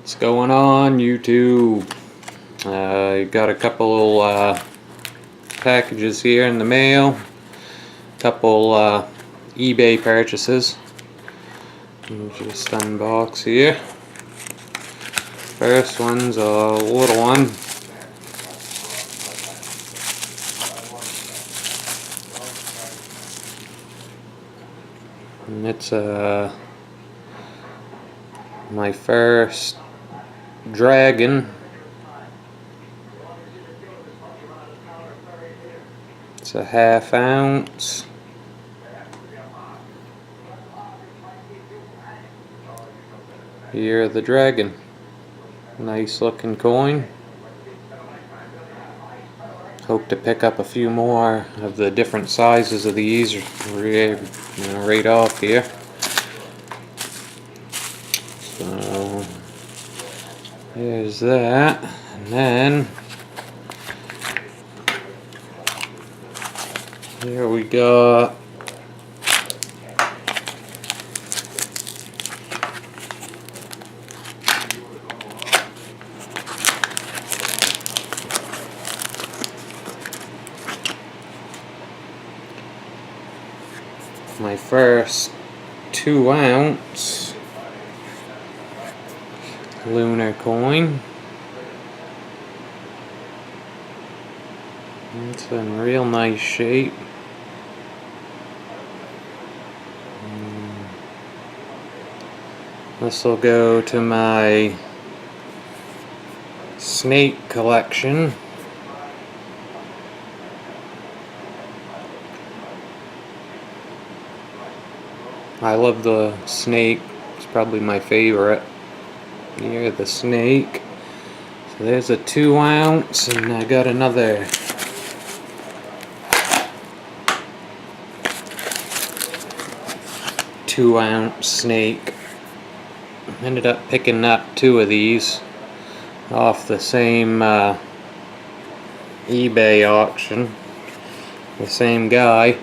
What's going on, YouTube? Got a couple packages here in the mail. Couple eBay purchases. Let me just unbox here. First one's a little one. And it's my first dragon. It's a 1/2 ounce. Year of the Dragon. Nice looking coin. Hope to pick up a few more of the different sizes of these right off here. So there's that, and then here we got my first 2 ounce Lunar coin. It's in real nice shape. This will go to my snake collection. I love the snake. It's probably my favorite. Near the snake. So there's a 2 ounce, and I got another two-ounce snake. Ended up picking up 2 of these off the same eBay auction. The same guy.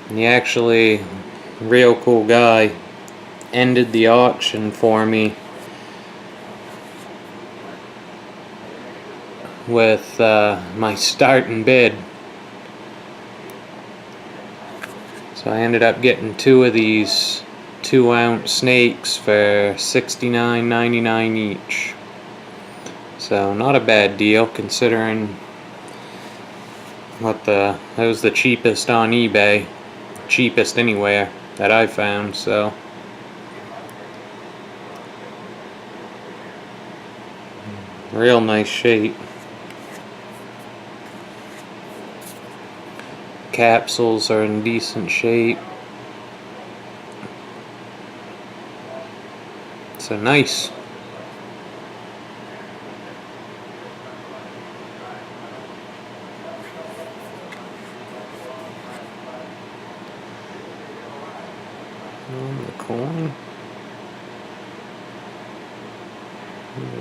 And he actually, real cool guy, ended the auction for me with my starting bid. So I ended up getting 2 of these 2 ounce snakes for $69.99 each. So not a bad deal considering that was the cheapest on eBay. Cheapest anywhere that I found, so real nice shape. Capsules are in decent shape. So nice. The coin.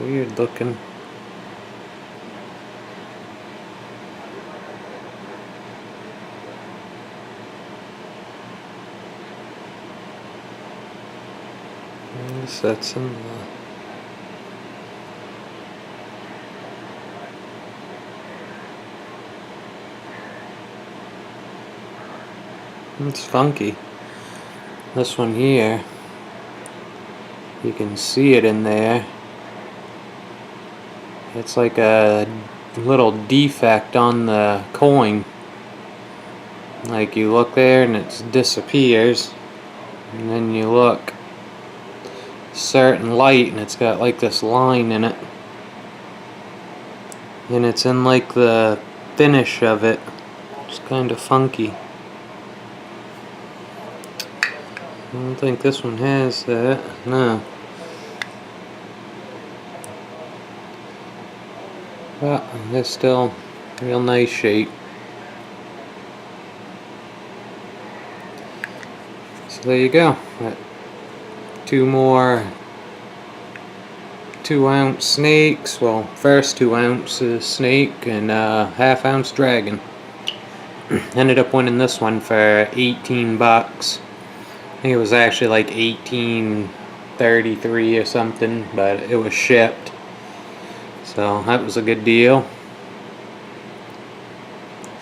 Weird looking. That's in it's funky. This one here, you can see it in there. It's like a little defect on the coin. Like you look there and it disappears, and then you look certain light and it's got like this line in it, and it's in like the finish of it. It's kind of funky. I don't think this one has that. No. But it's still real nice shape. So there you go. Got 2 more 2 ounce snakes. Well, first 2 ounces snake and 1/2 ounce dragon. Ended up winning this one for $18. I think it was actually like 18 $33 or something, but it was shipped, so that was a good deal.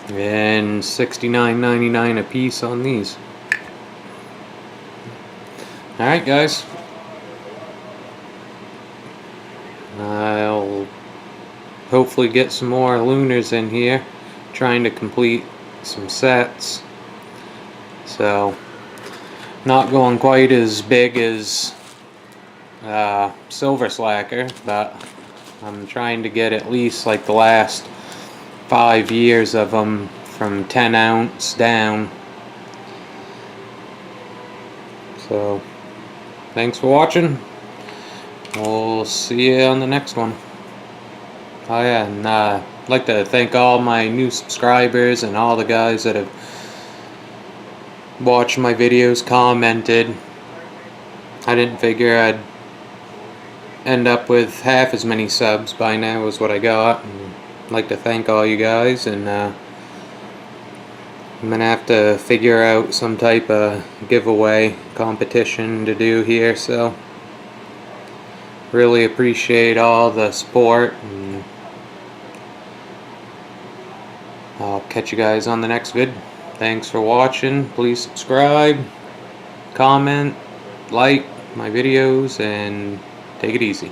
And $69.99 a piece on these. Alright guys, I'll hopefully get some more Lunars in here, trying to complete some sets. So not going quite as big as Silver Slacker, but I'm trying to get at least like the last 5 years of them from 10 ounce down. So thanks for watching. We'll see you on the next one. Oh yeah, and I'd like to thank all my new subscribers and all the guys that have watched my videos, commented. I didn't figure I'd end up with half as many subs by now as what I got. And I'd like to thank all you guys, and I'm gonna have to figure out some type of giveaway competition to do here, so really appreciate all the support, and I'll catch you guys on the next vid. Thanks for watching. Please subscribe, comment, like my videos, and take it easy.